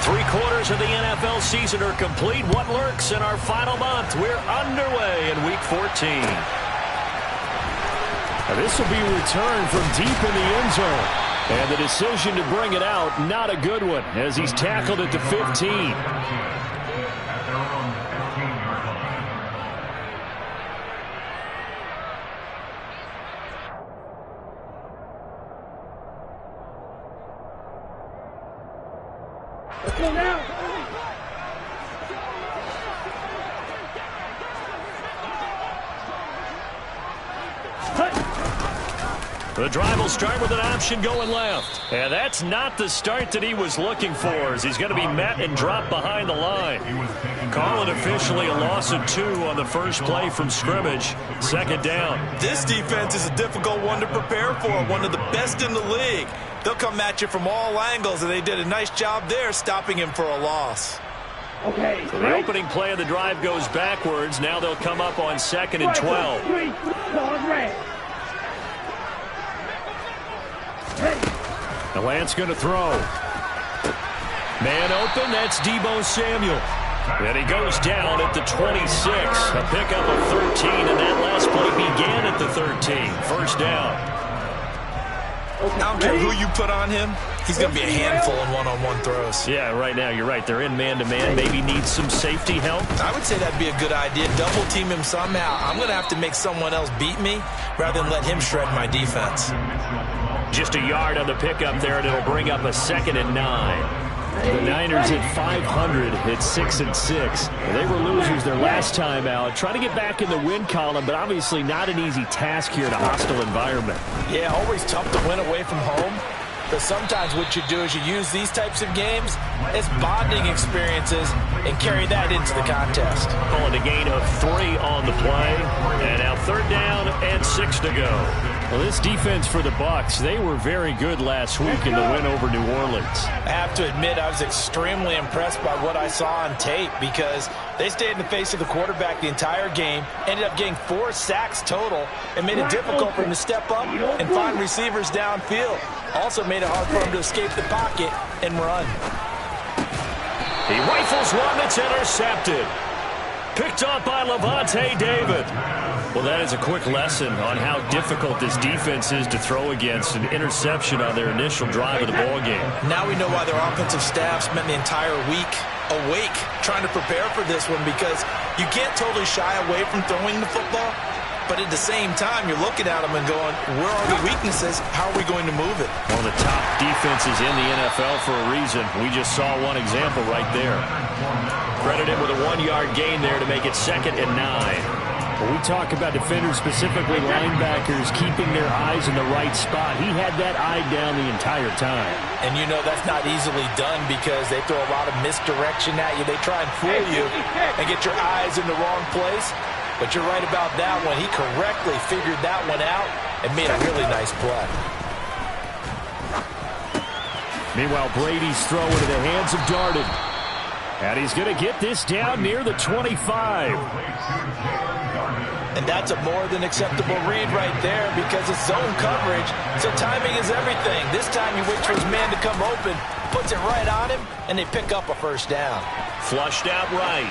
3/4 of the NFL season are complete. What lurks in our final month? We're underway in Week 14. Now this will be a return from deep in the end zone. And the decision to bring it out, not a good one, as he's tackled at the 15. Let's go now. The drive will start with an option going left. And that's not the start that he was looking for, as he's going to be met and dropped behind the line. Call it officially a loss of 2 on the first play from scrimmage. Second down. This defense is a difficult one to prepare for, one of the best in the league. They'll come at you from all angles, and they did a nice job there stopping him for a loss. Okay. So the opening play of the drive goes backwards. Now they'll come up on 2nd and 12. The Lance going to throw. Man open, that's Deebo Samuel. And he goes down at the 26. A pickup of 13, and that last play began at the 13. First down. I don't care who you put on him. He's going to be a handful in one-on-one throws. Yeah, right now, you're right. They're in man-to-man. Maybe needs some safety help. I would say that'd be a good idea. Double team him somehow. I'm going to have to make someone else beat me rather than let him shred my defense. Just a yard on the pickup there, and it'll bring up a 2nd and 9. The Niners at 500 at 6-6. They were losers their last time out. Trying to get back in the win column, but obviously not an easy task here in a hostile environment. Yeah, always tough to win away from home. But sometimes what you do is you use these types of games as bonding experiences and carry that into the contest. Calling a gain of 3 on the play. And now 3rd down and 6 to go. Well, this defense for the Bucs, they were very good last week in the win over New Orleans. I have to admit, I was extremely impressed by what I saw on tape because they stayed in the face of the quarterback the entire game, ended up getting 4 sacks total, and made it difficult for him to step up and find receivers downfield. Also made it hard for him to escape the pocket and run. He rifles one that's intercepted. Picked up by Levante David. Well, that is a quick lesson on how difficult this defense is to throw against. An interception on their initial drive of the ballgame. Now we know why their offensive staff spent the entire week awake trying to prepare for this one, because you can't totally shy away from throwing the football, but at the same time, you're looking at them and going, where are the weaknesses? How are we going to move it? One of the top defenses in the NFL for a reason. We just saw one example right there. Credit him with a 1-yard gain there to make it 2nd and 9. When we talk about defenders, specifically linebackers, keeping their eyes in the right spot, he had that eye down the entire time. And you know that's not easily done because they throw a lot of misdirection at you. They try and fool you and get your eyes in the wrong place. But you're right about that one. He correctly figured that one out and made a really nice play. Meanwhile, Brady's throw into the hands of Darden. And he's going to get this down near the 25. And that's a more than acceptable read right there because it's zone coverage, so timing is everything. This time he waits for his man to come open, puts it right on him, and they pick up a first down. Flushed out right.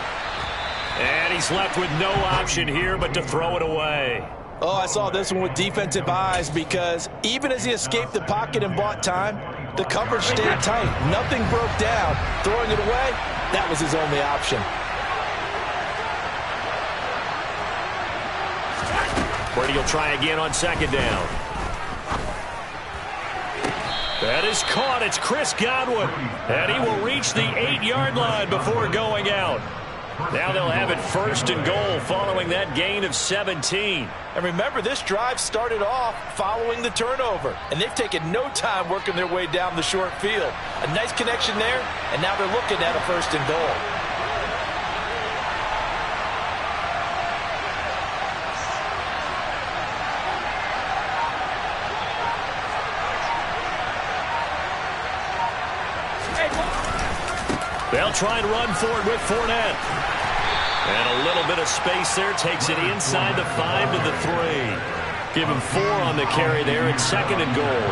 And he's left with no option here but to throw it away. Oh, I saw this one with defensive eyes because even as he escaped the pocket and bought time, the coverage stayed tight. Nothing broke down. Throwing it away, that was his only option. Brady will try again on 2nd down. That is caught. It's Chris Godwin. And he will reach the 8-yard line before going out. Now they'll have it 1st and goal following that gain of 17. And remember, this drive started off following the turnover. And they've taken no time working their way down the short field. A nice connection there, and now they're looking at a 1st and goal. They'll try and run for it with Fournette. And a little bit of space there. Takes it inside the 5 to the 3. Give him 4 on the carry there at 2nd and goal.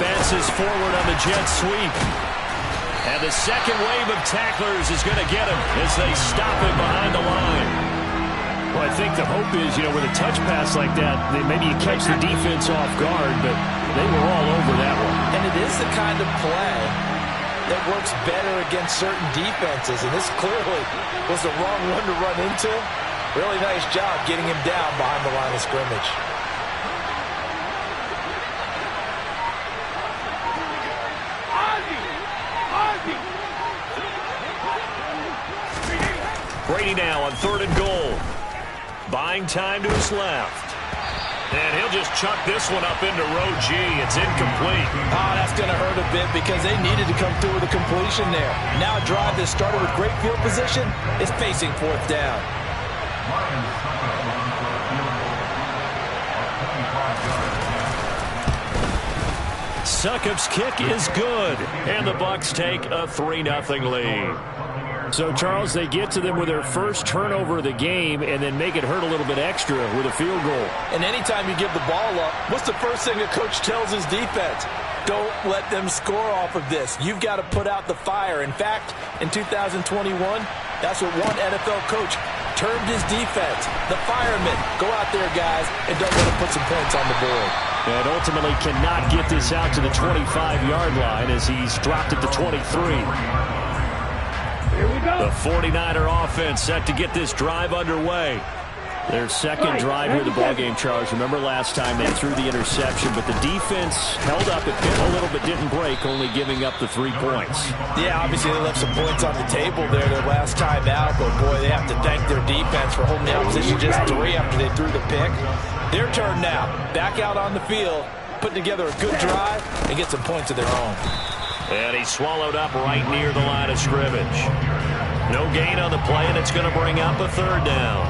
bounces forward on the jet sweep. And the second wave of tacklers is going to get him as they stop him behind the line. Well, I think the hope is, with a touch pass like that, maybe you catch the defense off guard, but they were all over that one. And it is the kind of play that works better against certain defenses, and this clearly was the wrong one to run into. Really nice job getting him down behind the line of scrimmage. Brady now on 3rd and goal. Buying time to his left. And he'll just chuck this one up into row G. It's incomplete. Oh, that's going to hurt a bit because they needed to come through with a completion there. Now a drive that started with great field position is facing 4th down. Succop's kick is good. And the Bucs take a 3-0 lead. So, Charles, they get to them with their first turnover of the game and then make it hurt a little bit extra with a field goal. And anytime you give the ball up, what's the first thing a coach tells his defense? Don't let them score off of this. You've got to put out the fire. In fact, in 2021, that's what one NFL coach termed his defense. The firemen. Go out there, guys, and don't let them put some points on the board. And ultimately cannot get this out to the 25-yard line as he's dropped it to 23. The 49er offense set to get this drive underway. Their second drive here of the ballgame, Charles. Remember last time they threw the interception, but the defense held up. It bit a little but didn't break, only giving up the 3 points. Yeah, obviously they left some points on the table there their last time out, but boy, they have to thank their defense for holding the opposition just 3 after they threw the pick. Their turn now. Back out on the field, putting together a good drive and get some points of their own. And he's swallowed up right near the line of scrimmage. No gain on the play, and it's going to bring up a 3rd down.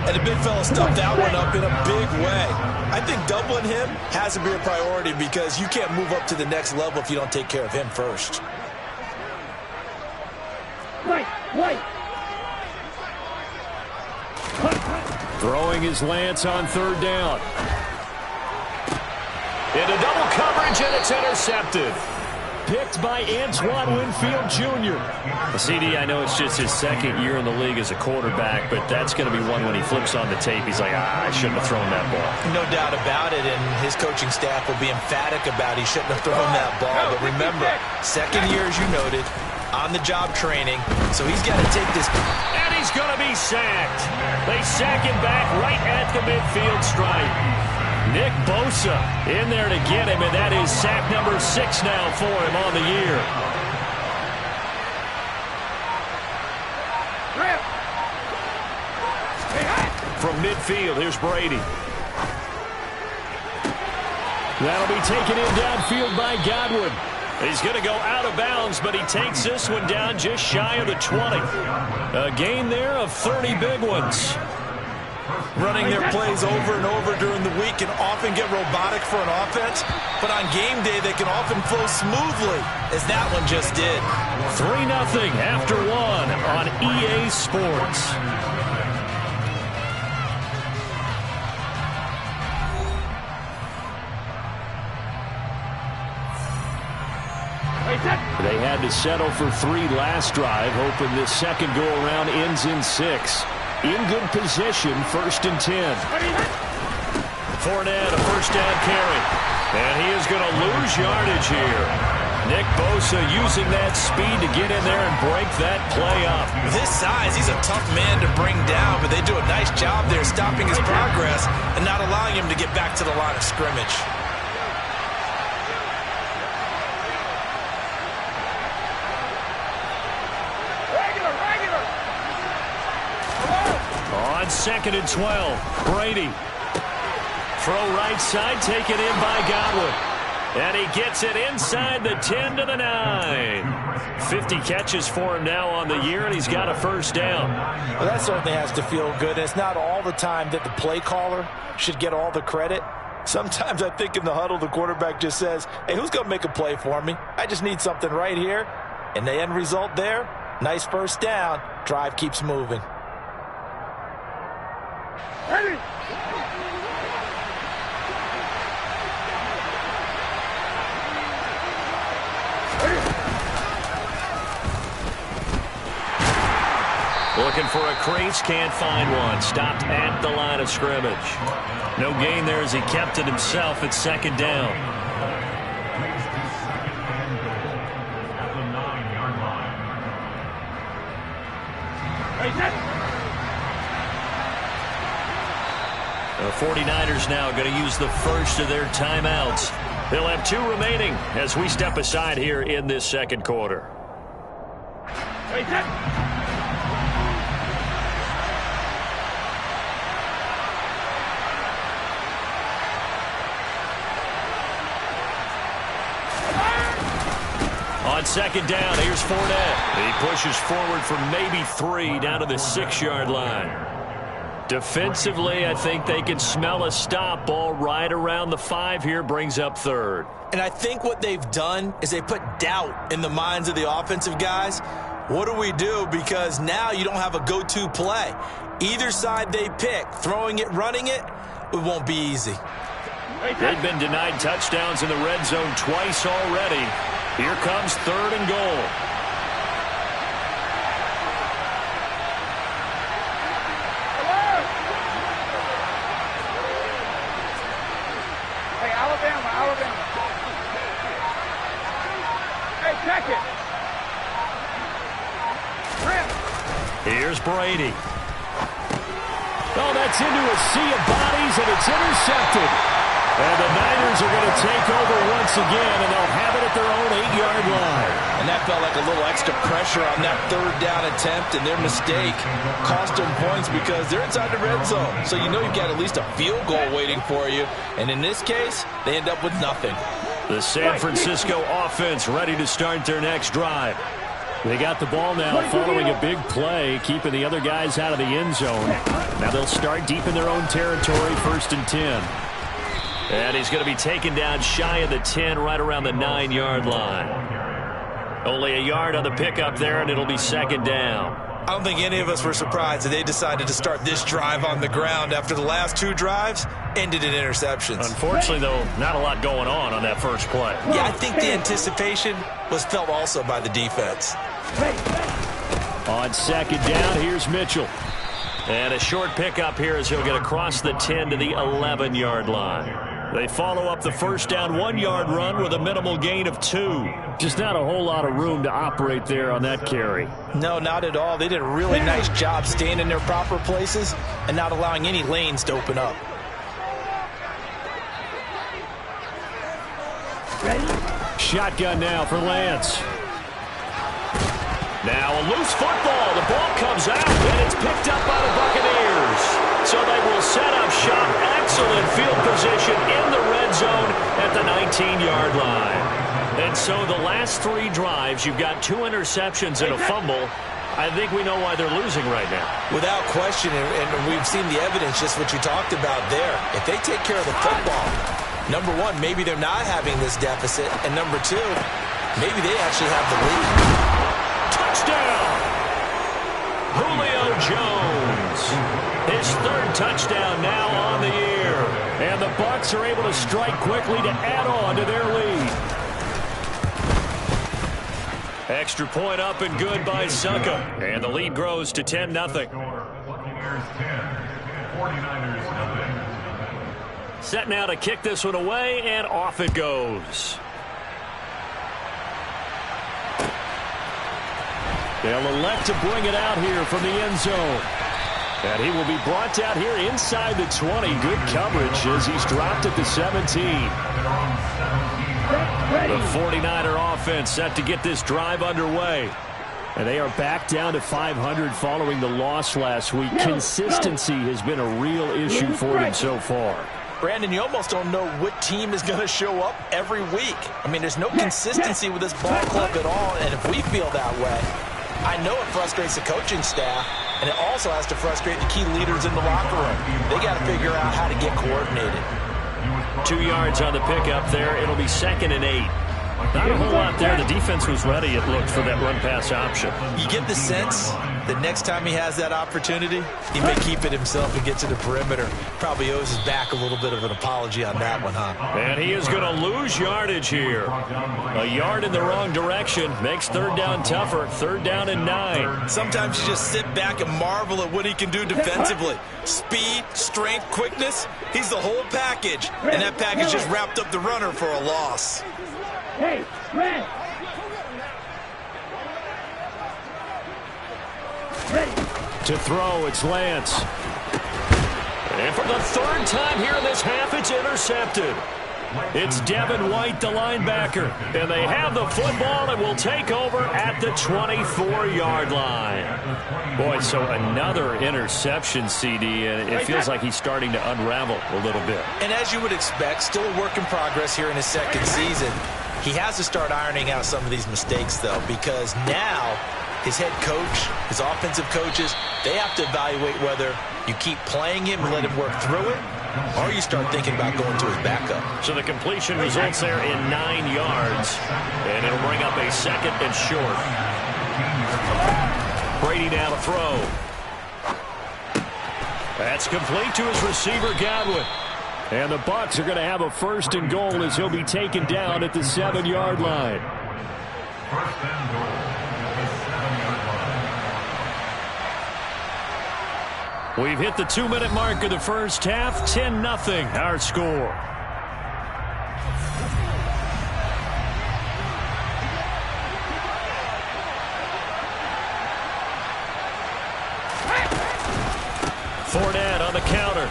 And the big fella stuffed that one up in a big way. I think doubling him has to be a priority because you can't move up to the next level if you don't take care of him first. Throwing his lance on 3rd down. Into double coverage, and it's intercepted. Picked by Antoine Winfield Jr. CD, I know it's just his 2nd year in the league as a quarterback, but that's going to be one when he flips on the tape. He's like, I shouldn't have thrown that ball. No doubt about it, and his coaching staff will be emphatic about he shouldn't have thrown that ball. But remember, 2nd year, as you noted, on-the-job training, so he's got to take this. And he's going to be sacked. They sack him back right at the midfield stripe. Nick Bosa in there to get him, and that is sack number 6 now for him on the year. From midfield, here's Brady. That'll be taken in downfield by Godwin. He's going to go out of bounds, but he takes this one down just shy of the 20. A gain there of 30 big ones. Running their plays over and over during the week can often get robotic for an offense, but on game day they can often flow smoothly, as that one just did. 3-0 after 1 on EA Sports. They had to settle for 3 last drive, hoping this second go-around ends in 6. In good position, 1st and 10. Fournette, a 1st down carry. And he is going to lose yardage here. Nick Bosa using that speed to get in there and break that play up. With his size, he's a tough man to bring down, but they do a nice job there stopping his progress and not allowing him to get back to the line of scrimmage. On 2nd and 12, Brady. Throw right side, taken in by Godwin. And he gets it inside the 10 to the 9. 50 catches for him now on the year, and he's got a 1st down. Well, that certainly has to feel good. It's not all the time that the play caller should get all the credit. Sometimes I think in the huddle, the quarterback just says, hey, who's going to make a play for me? I just need something right here. And the end result there, nice 1st down. Drive keeps moving. Looking for a crease, can't find one. Stopped at the line of scrimmage. No gain there as he kept it himself at second down. The 49ers now going to use the first of their timeouts. They'll have 2 remaining as we step aside here in this second quarter. On second down, here's Fournette. He pushes forward for maybe 3 down to the 6-yard line. Defensively, I think they can smell a stop. Ball right around the 5 here, brings up 3rd. And I think what they've done is they put doubt in the minds of the offensive guys. What do we do? Because now you don't have a go-to play. Either side they pick, throwing it, running it, it won't be easy. They've been denied touchdowns in the red zone twice already. Here comes 3rd and goal. Here's Brady. Oh, that's into a sea of bodies, and it's intercepted. And the Niners are going to take over once again, and they'll have it at their own 8-yard line. And that felt like a little extra pressure on that 3rd down attempt, and their mistake cost them points because they're inside the red zone. So you know you've got at least a field goal waiting for you. And in this case, they end up with nothing. The San Francisco offense ready to start their next drive. They got the ball now following a big play, keeping the other guys out of the end zone. Now they'll start deep in their own territory, 1st and 10. And he's going to be taken down shy of the 10, right around the 9-yard line. Only a yard on the pickup there, and it'll be 2nd down. I don't think any of us were surprised that they decided to start this drive on the ground after the last 2 drives ended in interceptions. Unfortunately, though, not a lot going on that first play. Yeah, I think the anticipation was felt also by the defense. On 2nd down, here's Mitchell. And a short pickup here as he'll get across the 10 to the 11-yard line. They follow up the first down 1-yard run with a minimal gain of 2. Just not a whole lot of room to operate there on that carry. No, not at all. They did a really nice job staying in their proper places and not allowing any lanes to open up. Shotgun now for Lance. Now a loose football. The ball comes out, and it's picked up by the Buccaneers. So they will set up shop. Excellent field position in the red zone at the 19-yard line. And so the last 3 drives, you've got 2 interceptions and a fumble. I think we know why they're losing right now. Without question, and we've seen the evidence, just what you talked about there. If they take care of the football, number 1, maybe they're not having this deficit. And number 2, maybe they actually have the lead. Touchdown! Julio Jones. His 3rd touchdown now on the year. And the Bucs are able to strike quickly to add on to their lead. Extra point up and good by Succa. And the lead grows to 10-0. Set now to kick this one away, and off it goes. They'll elect to bring it out here from the end zone. And he will be brought down here inside the 20. Good coverage as he's dropped at the 17. The 49er offense set to get this drive underway. And they are back down to 500 following the loss last week. Consistency has been a real issue for them so far. Brandon, you almost don't know what team is going to show up every week. I mean, there's no consistency with this ball club at all. And if we feel that way, I know it frustrates the coaching staff, and it also has to frustrate the key leaders in the locker room. They got to figure out how to get coordinated. 2 yards on the pickup there. It'll be 2nd and 8. Not a whole lot there. The defense was ready, it looked, for that run-pass option. You get the sense that next time he has that opportunity, he may keep it himself and get to the perimeter. Probably owes his back a little bit of an apology on that one, huh? And he is going to lose yardage here. A yard in the wrong direction makes third down tougher. Third down and 9. Sometimes you just sit back and marvel at what he can do defensively. Speed, strength, quickness. He's the whole package. And that package just wrapped up the runner for a loss. Hey, red. To throw, it's Lance. And for the third time here in this half, it's intercepted. It's Devin White, the linebacker. And they have the football and will take over at the 24-yard line. Boy, so another interception, CD, and it feels like he's starting to unravel a little bit. And as you would expect, still a work in progress here in his second season. He has to start ironing out some of these mistakes, though, because now his head coach, his offensive coaches, they have to evaluate whether you keep playing him and let him work through it, or you start thinking about going to his backup. So the completion results there in 9 yards, and it'll bring up a second and short. Brady now to throw. That's complete to his receiver, Godwin. And the Bucs are going to have a first and goal as he'll be taken down at the 7-yard line. First and goal at the 7-yard line. We've hit the 2-minute mark of the first half. 10-0 our score. Fournette on the counter.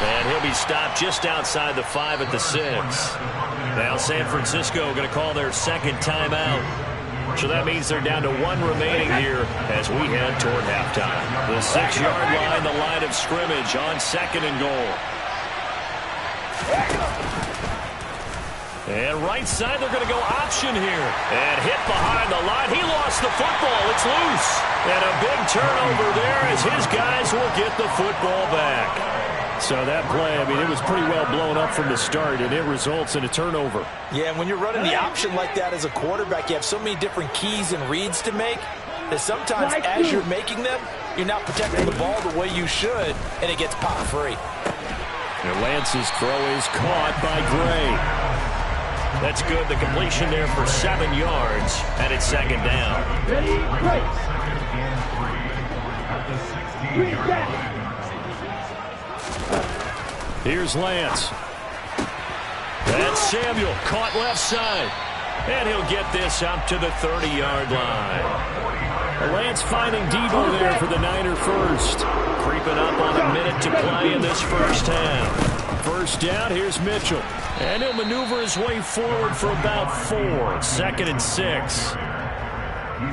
And he'll be stopped just outside the 5 at the 6. Now San Francisco going to call their second timeout. So that means they're down to 1 remaining here as we head toward halftime. The 6-yard line, the line of scrimmage on second and goal. And right side, they're going to go option here. And hit behind the line. He lost the football. It's loose. And a big turnover there as his guys will get the football back. So that play, I mean, it was pretty well blown up from the start, and it results in a turnover. Yeah, and when you're running the option like that as a quarterback, you have so many different keys and reads to make that sometimes as you're making them, you're not protecting the ball the way you should, and it gets pop free. And Lance's throw is caught by Gray. That's good. The completion there for 7 yards, and it's second down. Ready, break. At the 16-yard line. Here's Lance. That's Samuel, caught left side. And he'll get this up to the 30-yard line. Lance finding Debo there for the Niner first. Creeping up on a minute to play in this first half. First down, here's Mitchell. And he'll maneuver his way forward for about 4. Second and 6.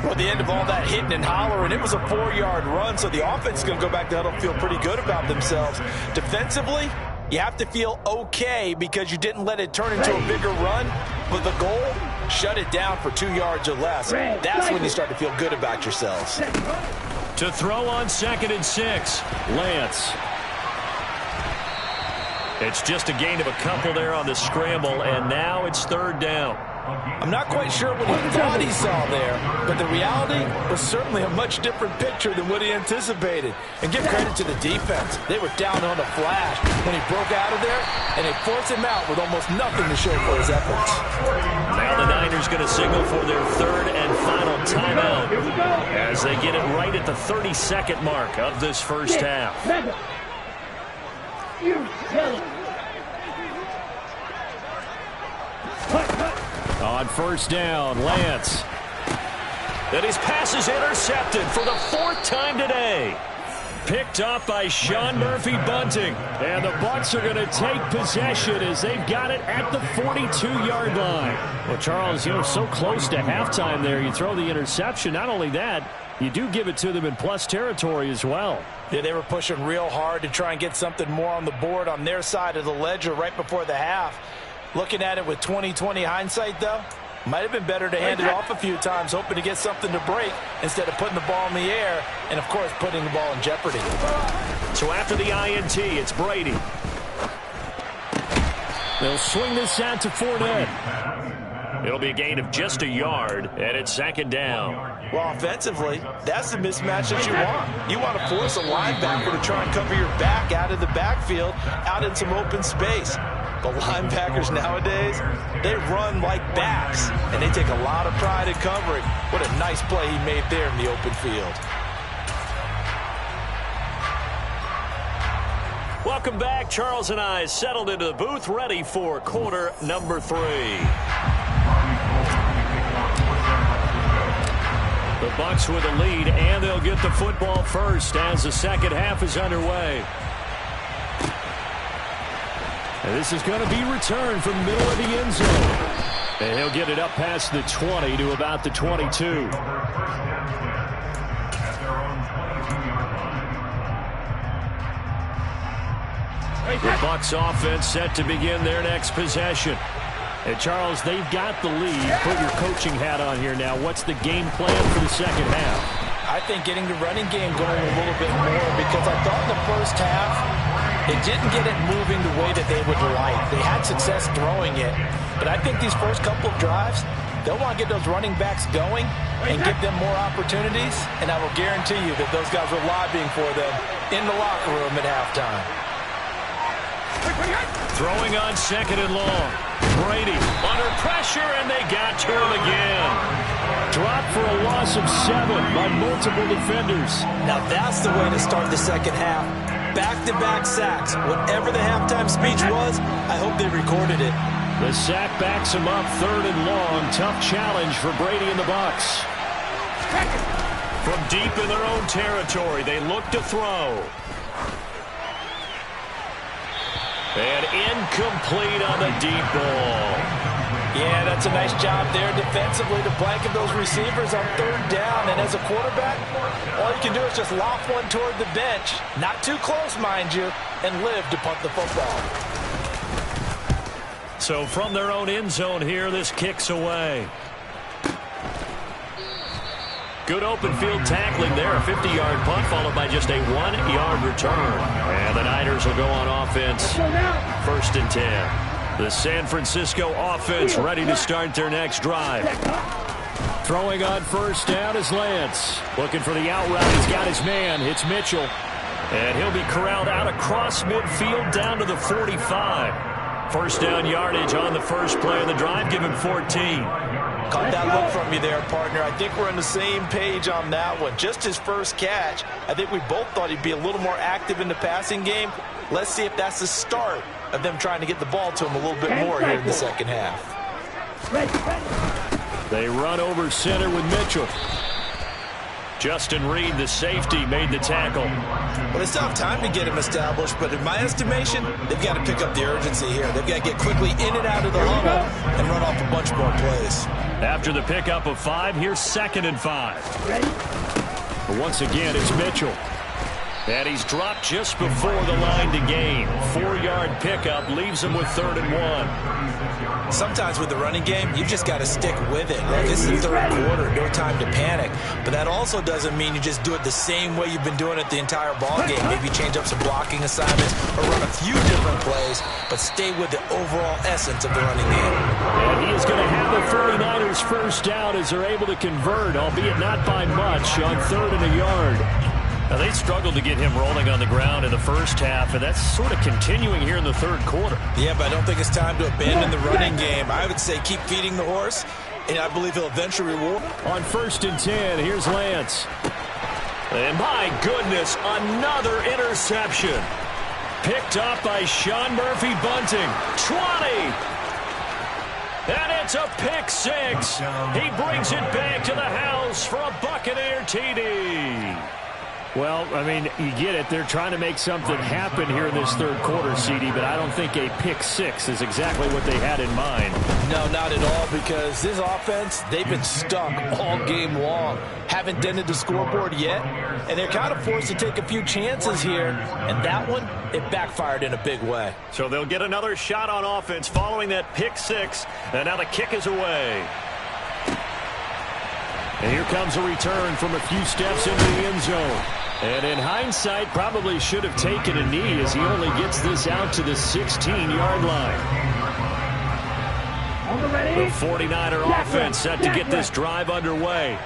Well, the end of all that hitting and hollering, it was a 4-yard run, so the offense is going to go back to huddle, feel pretty good about themselves. Defensively, you have to feel okay because you didn't let it turn into a bigger run, but the goal, shut it down for 2 yards or less. That's when you start to feel good about yourselves. To throw on second and 6, Lance. It's just a gain of a couple there on the scramble, and now it's third down. I'm not quite sure what he thought he saw there, but the reality was certainly a much different picture than what he anticipated. And give credit to the defense. They were down on a flash when he broke out of there, and they forced him out with almost nothing to show for his efforts. Now the Niners going to signal for their third and final timeout as they get it right at the 32nd mark of this first half. On first down, Lance. And his pass is intercepted for the 4th time today. Picked up by Sean Murphy-Bunting. And the Bucs are going to take possession as they've got it at the 42-yard line. Well, Charles, you know, so close to halftime there. You throw the interception. Not only that, you do give it to them in plus territory as well. Yeah, they were pushing real hard to try and get something more on the board on their side of the ledger right before the half. Looking at it with 20/20 hindsight, though, might have been better to hand it off a few times, hoping to get something to break instead of putting the ball in the air and, of course, putting the ball in jeopardy. So after the INT, it's Brady. They'll swing this out to Fournette. It'll be a gain of just a yard, and it's second down. Well, offensively, that's the mismatch that you want. You want to force a linebacker to try and cover your back out of the backfield, out in some open space. But linebackers nowadays, they run like backs, and they take a lot of pride in covering. What a nice play he made there in the open field. Welcome back. Charles and I settled into the booth, ready for quarter number 3. The Bucs with a lead, and they'll get the football first as the second half is underway. And this is going to be returned from the middle of the end zone. And he'll get it up past the 20 to about the 22. The Bucs offense set to begin their next possession. And Charles, they've got the lead. Put your coaching hat on here now. What's the game plan for the second half? I think getting the running game going a little bit more, because I thought in the first half they didn't get it moving the way that they would like. They had success throwing it, but I think these first couple of drives, they'll want to get those running backs going and give them more opportunities, and I will guarantee you that those guys were lobbying for them in the locker room at halftime. Throwing on second and long. Brady under pressure, and they got to him again. Dropped for a loss of 7 by multiple defenders. Now that's the way to start the second half. Back-to-back sacks. Whatever the halftime speech was, I hope they recorded it. The sack backs him up, third and long. Tough challenge for Brady and the Bucs. From deep in their own territory, they look to throw. And incomplete on the deep ball. Yeah, that's a nice job there defensively to blanket those receivers on third down. And as a quarterback, all you can do is just loft one toward the bench. Not too close, mind you, and live to punt the football. So from their own end zone here, this kicks away. Good open field tackling there. A 50-yard punt followed by just a 1-yard return. And the Niners will go on offense. First and 10. The San Francisco offense ready to start their next drive. Throwing on first down is Lance. Looking for the out route. He's got his man. It's Mitchell. And he'll be corralled out across midfield down to the 45. First down yardage on the first play of the drive. Give him 14. Caught that look from you there, partner. I think we're on the same page on that one. Just his first catch. I think we both thought he'd be a little more active in the passing game. Let's see if that's the start of them trying to get the ball to him a little bit more here in the second half. They run over center with Mitchell. Justin Reed, the safety, made the tackle. Well, they still have time to get him established, but in my estimation, they've got to pick up the urgency here. They've got to get quickly in and out of the huddle and run off a bunch more plays. After the pickup of 5, here's second and 5. But once again, it's Mitchell. And he's dropped just before the line to gain. 4-yard pickup leaves him with third and 1. Sometimes with the running game, you just got to stick with it. This is the third quarter, no time to panic. But that also doesn't mean you just do it the same way you've been doing it the entire ball game. Maybe change up some blocking assignments or run a few different plays, but stay with the overall essence of the running game. And he is going to have the 49ers first down as they're able to convert, albeit not by much, on third and a yard. Now, they struggled to get him rolling on the ground in the first half, and that's sort of continuing here in the third quarter. Yeah, but I don't think it's time to abandon the running game. I would say keep feeding the horse, and I believe he'll eventually reward. On first and 10, here's Lance. And my goodness, another interception. Picked up by Sean Murphy Bunting. 20. And it's a pick 6. He brings it back to the house for a Buccaneer TD. Well, I mean, you get it. They're trying to make something happen here in this third quarter, CD, but I don't think a pick 6 is exactly what they had in mind. No, not at all, because this offense, they've been stuck all game long. Haven't dented the scoreboard yet, and they're kind of forced to take a few chances here, and that one, it backfired in a big way. So they'll get another shot on offense following that pick 6, and now the kick is away. And here comes a return from a few steps into the end zone. And in hindsight, probably should have taken a knee as he only gets this out to the 16-yard line. The 49er offense set to get this drive underway.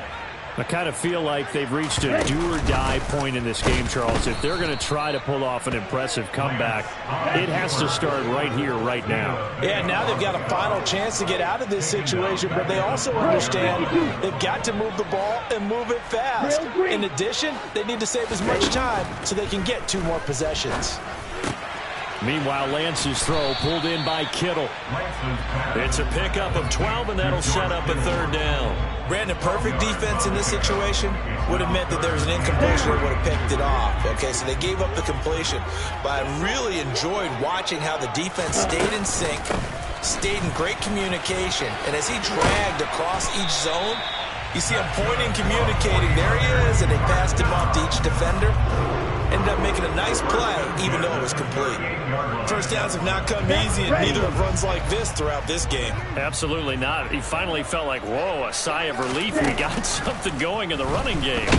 I kind of feel like they've reached a do-or-die point in this game, Charles. If they're going to try to pull off an impressive comeback, it has to start right here, right now. Yeah, now they've got a final chance to get out of this situation, but they also understand they've got to move the ball and move it fast. In addition, they need to save as much time so they can get 2 more possessions. Meanwhile, Lance's throw pulled in by Kittle. It's a pickup of 12, and that'll set up a 3rd down. Brandon, perfect defense in this situation would have meant that there was an incompletion that would have picked it off. Okay, so they gave up the completion. But I really enjoyed watching how the defense stayed in sync, stayed in great communication. And as he dragged across each zone, you see him pointing, communicating. There he is, and they passed him off to each defender. Ended up making a nice play, even though it was complete. First downs have not come easy, and neither have runs like this throughout this game. Absolutely not. He finally felt like, whoa, a sigh of relief. We got something going in the running game.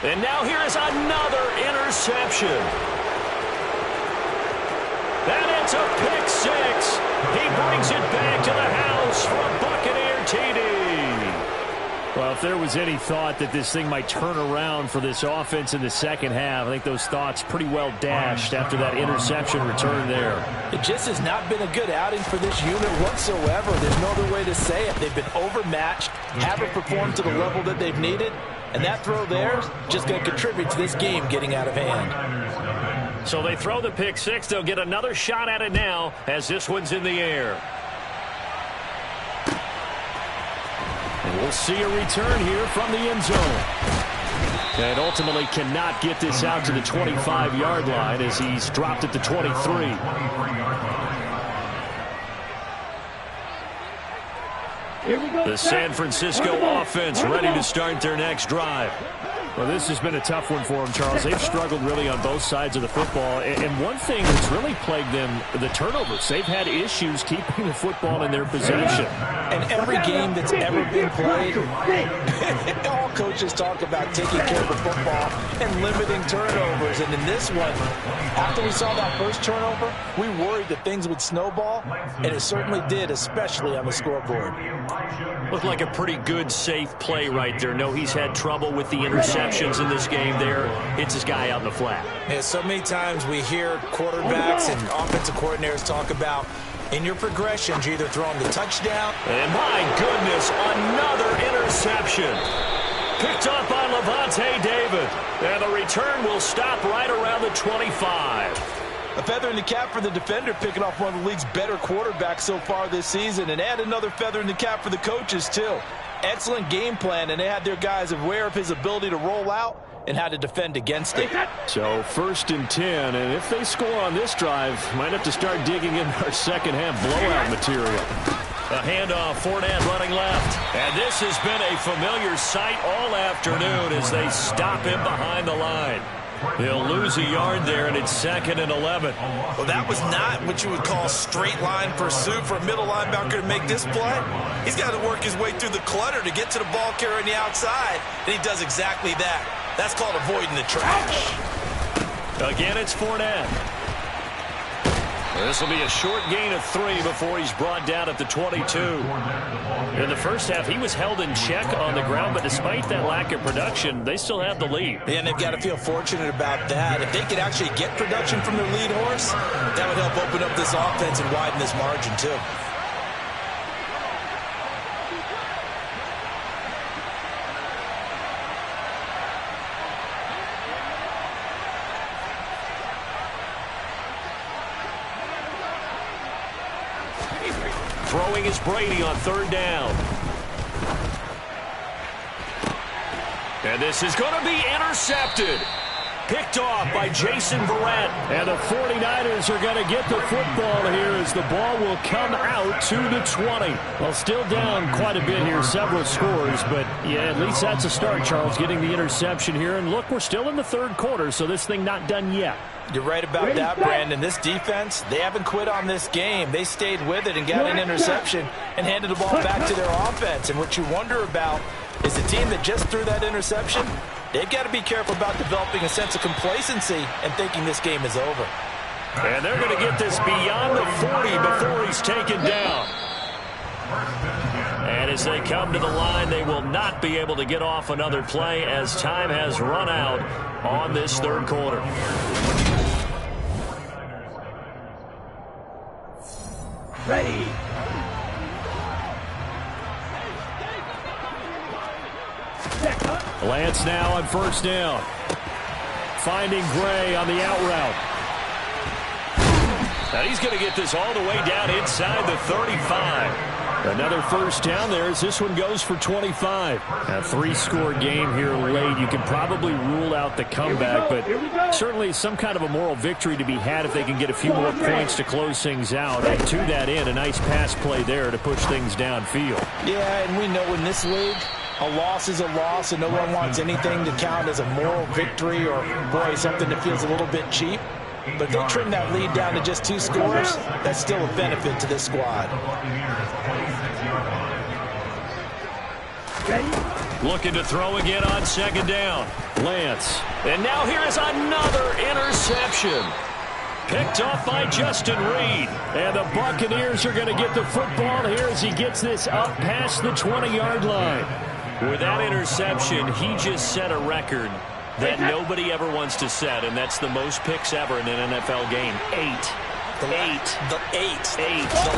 And now here is another interception. And it's a pick 6. He brings it back to the house for a Buccaneer TD. Well, if there was any thought that this thing might turn around for this offense in the second half, I think those thoughts pretty well dashed after that interception return there. It just has not been a good outing for this unit whatsoever. There's no other way to say it. They've been overmatched, haven't performed to the level that they've needed, and that throw there is just going to contribute to this game getting out of hand. So they throw the pick 6. They'll get another shot at it now as this one's in the air. And we'll see a return here from the end zone. And ultimately cannot get this out to the 25-yard line as he's dropped at the 23. The San Francisco offense ready to start their next drive. Well, this has been a tough one for them, Charles. They've struggled really on both sides of the football. And one thing that's really plagued them, the turnovers. They've had issues keeping the football in their possession. And every game that's ever been played, all coaches talk about taking care of the football and limiting turnovers. And in this one, after we saw that first turnover, we worried that things would snowball, and it certainly did, especially on the scoreboard. Looked like a pretty good, safe play right there. No, he's had trouble with the interceptions in this game there. Hits his guy out in the flat. Yeah, so many times we hear quarterbacks and offensive coordinators talk about in your progressions, you're either throwing the touchdown. And my goodness, another interception. Picked up by Levante David. And the return will stop right around the 25. A feather in the cap for the defender, picking off one of the league's better quarterbacks so far this season. And add another feather in the cap for the coaches, too. Excellent game plan, and they had their guys aware of his ability to roll out and how to defend against it. So 1st and 10, and if they score on this drive, might have to start digging in our second half blowout material. A handoff, Fournette running left. And this has been a familiar sight all afternoon as they stop him behind the line. He'll lose a yard there, and it's 2nd and 11. Well, that was not what you would call straight line pursuit for a middle linebacker to make this play. He's got to work his way through the clutter to get to the ball carrier on the outside, and he does exactly that. That's called avoiding the trash. Again, it's Fournette. This will be a short gain of 3 before he's brought down at the 22. In the first half, he was held in check on the ground, but despite that lack of production, they still have the lead. Yeah, and they've got to feel fortunate about that. If they could actually get production from their lead horse, that would help open up this offense and widen this margin, too. Throwing is Brady on 3rd down. And this is going to be intercepted. Picked off by Jason Verrett. And the 49ers are going to get the football here as the ball will come out to the 20. Well, still down quite a bit here, several scores, but yeah, at least that's a start, Charles, getting the interception here. And look, we're still in the 3rd quarter, so this thing not done yet. You're right about that, Brandon. This defense, they haven't quit on this game. They stayed with it and got an interception and handed the ball back to their offense. And what you wonder about is the team that just threw that interception, they've got to be careful about developing a sense of complacency and thinking this game is over. And they're going to get this beyond the 40 before he's taken down. And as they come to the line, they will not be able to get off another play as time has run out on this third quarter. Ready. Lance now on first down. Finding Gray on the out route. Now he's going to get this all the way down inside the 35. Another first down there as this one goes for 25. A three-score game here late. You can probably rule out the comeback, but certainly some kind of a moral victory to be had if they can get a few more points to close things out. And to that end, a nice pass play there to push things downfield. Yeah, and we know in this league, a loss is a loss, and no one wants anything to count as a moral victory or, boy, something that feels a little bit cheap. But if they trim that lead down to just 2 scores, that's still a benefit to this squad. Looking to throw again on second down. Lance. And now here is another interception. Picked off by Justin Reed. And the Buccaneers are going to get the football here as he gets this up past the 20-yard line. With that interception, he just set a record that nobody ever wants to set, and that's the most picks ever in an NFL game. 8. The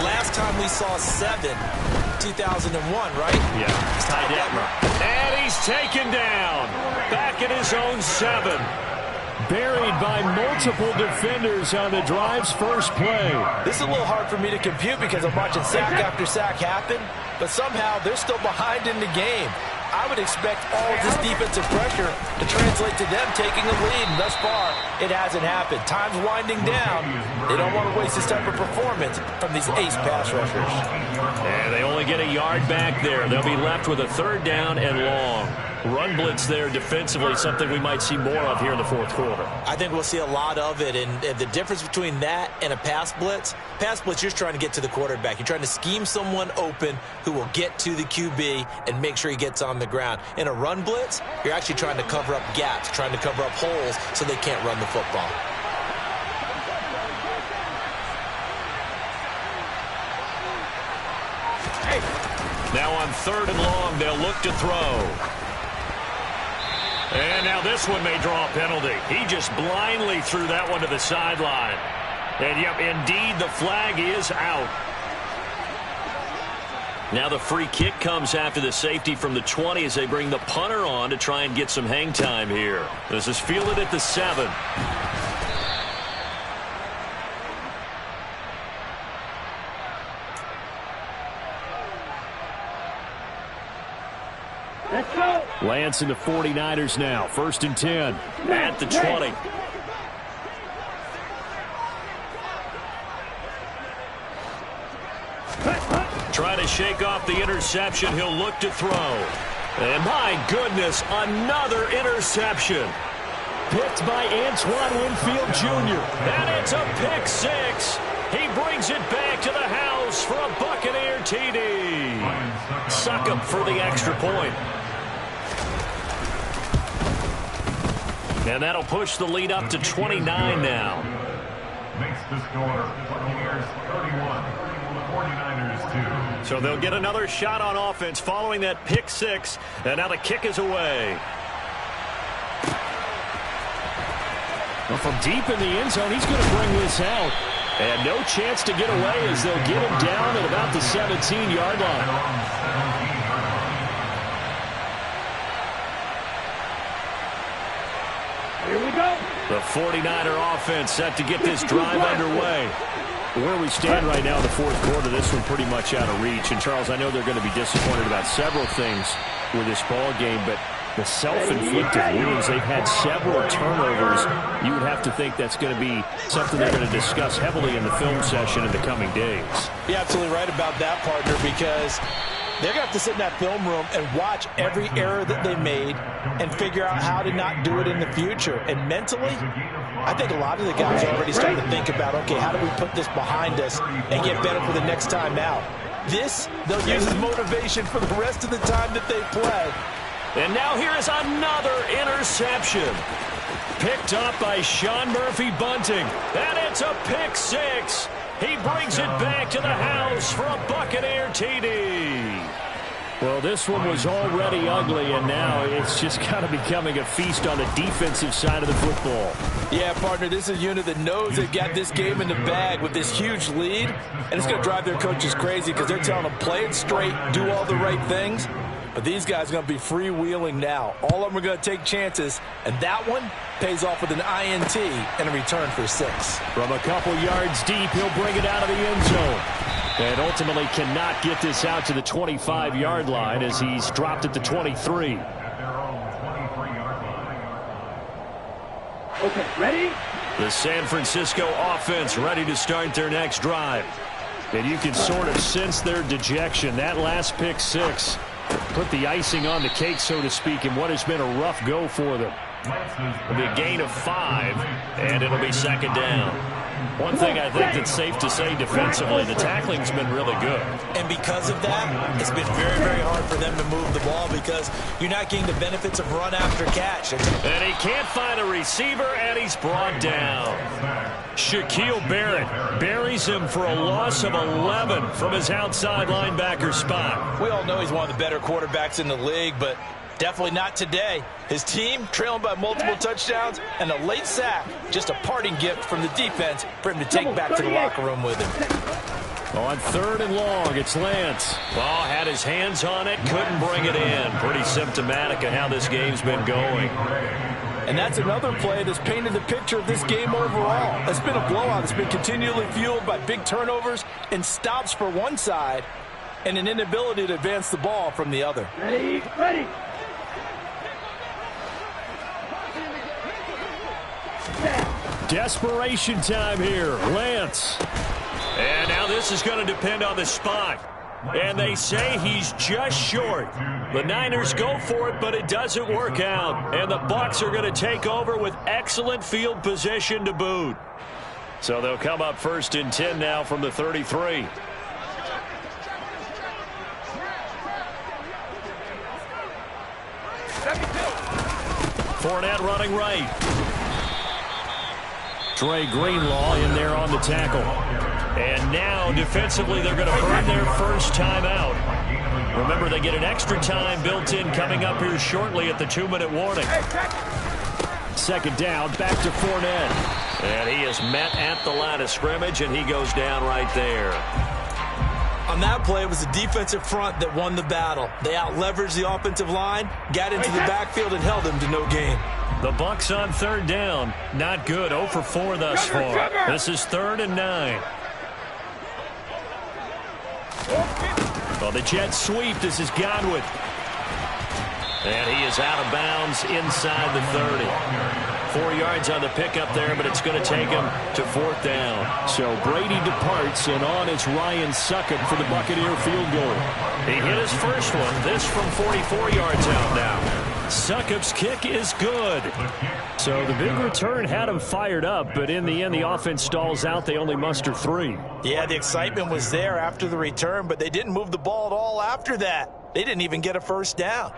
last time we saw 7, 2001, right? Yeah. Ty Detmer. And he's taken down. Back at his own 7. Buried by multiple defenders on the drive's first play. This is a little hard for me to compute because I'm watching sack after sack happen, but somehow they're still behind in the game. I would expect all of this defensive pressure to translate to them taking a lead, and thus far, it hasn't happened. Time's winding down. They don't want to waste this type of performance from these ace pass rushers. And they only get a yard back there. They'll be left with a third down and long. Run blitz there defensively, something we might see more of here in the fourth quarter. I think we'll see a lot of it, and the difference between that and a pass blitz, you're just trying to get to the quarterback. You're trying to scheme someone open who will get to the QB and make sure he gets on the ground. In a run blitz, you're actually trying to cover up gaps, trying to cover up holes so they can't run the football. Now on third and long, they'll look to throw. And now this one may draw a penalty. He just blindly threw that one to the sideline. And, yep, indeed, the flag is out. Now the free kick comes after the safety from the 20 as they bring the punter on to try and get some hang time here. This is fielded at the 7. Let's go. Lance in the 49ers now. First and 10 at the 20. Trying to shake off the interception. He'll look to throw. And my goodness, another interception. Picked by Antoine Winfield Jr. And it's a pick 6. He brings it back to the house for a Buccaneer TD. Suck him for the extra point. And that'll push the lead up to 29 now. Makes the score Buccaneers 31, 49ers 2. So they'll get another shot on offense following that pick 6. And now the kick is away. Well, from deep in the end zone, he's going to bring this out. And no chance to get away as they'll get him down at about the 17-yard line. Here we go. The 49er offense set to get this drive underway. Where we stand right now in the fourth quarter, this one pretty much out of reach. And, Charles, I know they're going to be disappointed about several things with this ball game, but the self-inflicted wounds, they've had several turnovers. You would have to think that's going to be something they're going to discuss heavily in the film session in the coming days. You're absolutely right about that, partner, because they're going to have to sit in that film room and watch every error that they made and figure out how to not do it in the future. And mentally, I think a lot of the guys are already starting to think about, okay, how do we put this behind us and get better for the next time out? This, they'll use as motivation for the rest of the time that they play. And now here is another interception. Picked up by Sean Murphy-Bunting. And it's a pick 6. He brings it back to the house for a Buccaneer TD. Well, this one was already ugly, and now it's just kind of becoming a feast on the defensive side of the football. Yeah, partner, this is a unit that knows they've got this game in the bag with this huge lead, and it's going to drive their coaches crazy because they're telling them play it straight, do all the right things. But these guys are going to be freewheeling now. All of them are going to take chances, and that one pays off with an INT and a return for 6. From a couple yards deep, he'll bring it out of the end zone. And ultimately cannot get this out to the 25-yard line as he's dropped at the 23. Okay, ready? The San Francisco offense ready to start their next drive. And you can sort of sense their dejection. That last pick 6 put the icing on the cake, so to speak, in what has been a rough go for them. It'll be a gain of 5, and it'll be second down. One thing I think that's safe to say defensively, the tackling's been really good. And because of that, it's been very, very hard for them to move the ball because you're not getting the benefits of run after catch. And he can't find a receiver, and he's brought down. Shaquille Barrett buries him for a loss of 11 from his outside linebacker spot. We all know he's one of the better quarterbacks in the league, but definitely not today. His team trailing by multiple touchdowns and a late sack. Just a parting gift from the defense for him to take back to the locker room with him. On 3rd and long, it's Lance. Ball had his hands on it, couldn't bring it in. Pretty symptomatic of how this game's been going. And that's another play that's painted the picture of this game overall. It's been a blowout. It's been continually fueled by big turnovers and stops for one side and an inability to advance the ball from the other. Ready, ready. Desperation time here. Lance. And now this is going to depend on the spot. And they say he's just short. The Niners go for it, but it doesn't work out. And the Bucs are going to take over with excellent field position to boot. So they'll come up 1st and 10 now from the 33. Fournette running right. Trey Greenlaw in there on the tackle. And now, defensively, they're going to burn their first time out. Remember, they get an extra time built in coming up here shortly at the 2-minute warning. 2nd down, back to Fournette. And he is met at the line of scrimmage, and he goes down right there. On that play, it was the defensive front that won the battle. They out-leveraged the offensive line, got into the backfield, and held them to no gain. The Bucs on 3rd down. Not good. 0 for 4 thus far. This is 3rd and 9. Well, the jet sweep. This is Godwin. And he is out of bounds inside the 30. 4 yards on the pickup there, but it's going to take him to 4th down. So Brady departs, and on it's Ryan Succop for the Buccaneer field goal. He hit his first one. This from 44 yards out now. Succop's kick is good. So the big return had him fired up, but in the end, the offense stalls out. They only muster 3. Yeah, the excitement was there after the return, but they didn't move the ball at all after that. They didn't even get a first down.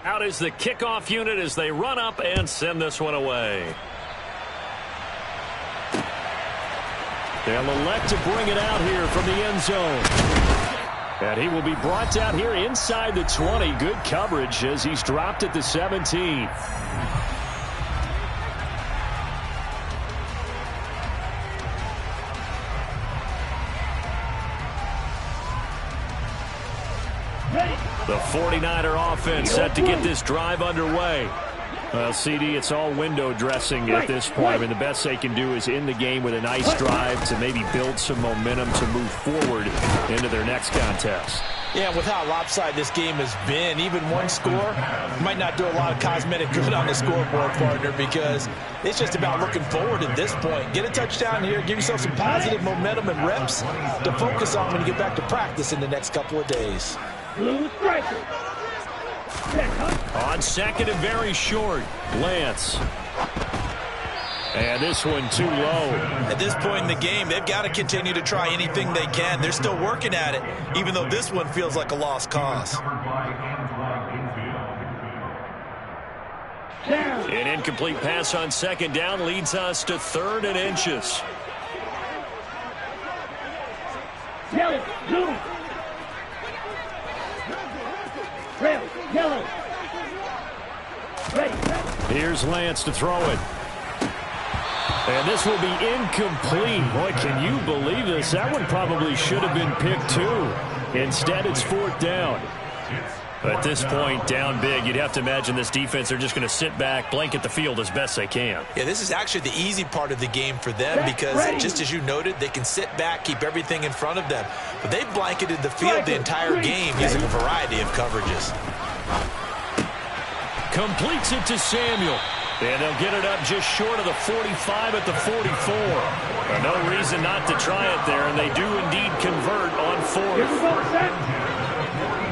Out is the kickoff unit as they run up and send this one away. They'll elect to bring it out here from the end zone. And he will be brought down here inside the 20. Good coverage as he's dropped at the 17. The 49er offense set to get this drive underway. Well, CD, it's all window dressing at this point. I mean, the best they can do is end the game with a nice drive to maybe build some momentum to move forward into their next contest. Yeah, with how lopsided this game has been, even one score might not do a lot of cosmetic good on the scoreboard, partner, because it's just about looking forward at this point. Get a touchdown here, give yourself some positive momentum and reps to focus on when you get back to practice in the next couple of days. Blue striker. On second and very short, Lance. And this one too low. At this point in the game, they've got to continue to try anything they can. They're still working at it, even though this one feels like a lost cause. An incomplete pass on second down leads us to 3rd and inches. Yellow, blue. Red, yellow. Ready. Here's Lance to throw it. And this will be incomplete. Boy, can you believe this? That one probably should have been picked too. Instead, it's 4th down. At this point, down big, you'd have to imagine this defense are just going to sit back, blanket the field as best they can. Yeah, this is actually the easy part of the game for them because, just as you noted, they can sit back, keep everything in front of them. But they've blanketed the field the entire game using a variety of coverages. Completes it to Samuel. And they'll get it up just short of the 45 at the 44. No reason not to try it there, and they do indeed convert on 4th. Here we go, set.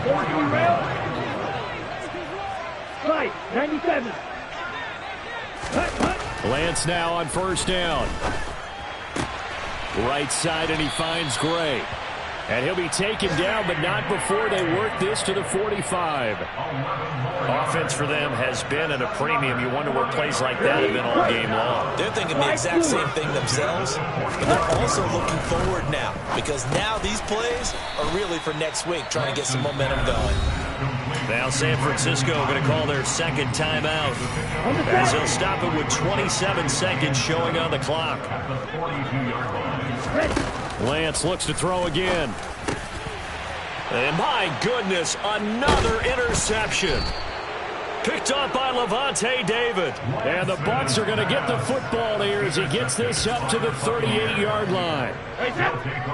40 rail. Right, 97. Cut. Lance now on 1st down. Right side, and he finds Gray. And he'll be taken down, but not before they work this to the 45. Offense for them has been at a premium. You wonder where plays like that have been all game long. They're thinking the exact same thing themselves, but they're also looking forward now because now these plays are really for next week, trying to get some momentum going. Now San Francisco going to call their second timeout as they'll stop it with 27 seconds showing on the clock. Lance looks to throw again. And my goodness, another interception. Picked up by Levante David. And the Bucs are going to get the football here as he gets this up to the 38-yard line.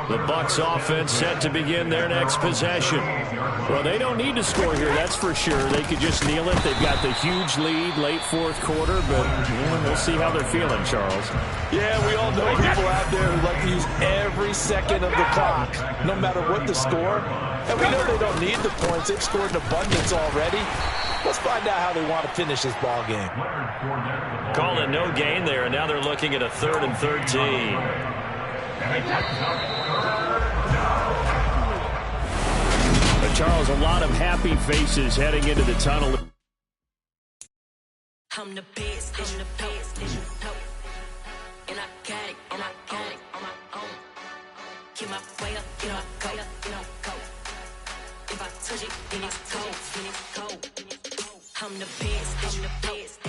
The Bucs offense set to begin their next possession. Well, they don't need to score here, that's for sure. They could just kneel it. They've got the huge lead late 4th quarter, but we'll see how they're feeling, Charles. Yeah, we all know people out there who like to use every second of the clock, no matter what the score. And we know they don't need the points. They've scored in abundance already. Let's find out how they want to finish this ball game. Call it no gain there, and now they're looking at a 3rd and 13. But Charles, a lot of happy faces heading into the tunnel. I'm the best, I'm the best, and I got it, and I got it on my own. Keep my way up, get up, go, go. If I touch it, then it's cold, then it's cold. I'm the best, I'm the best.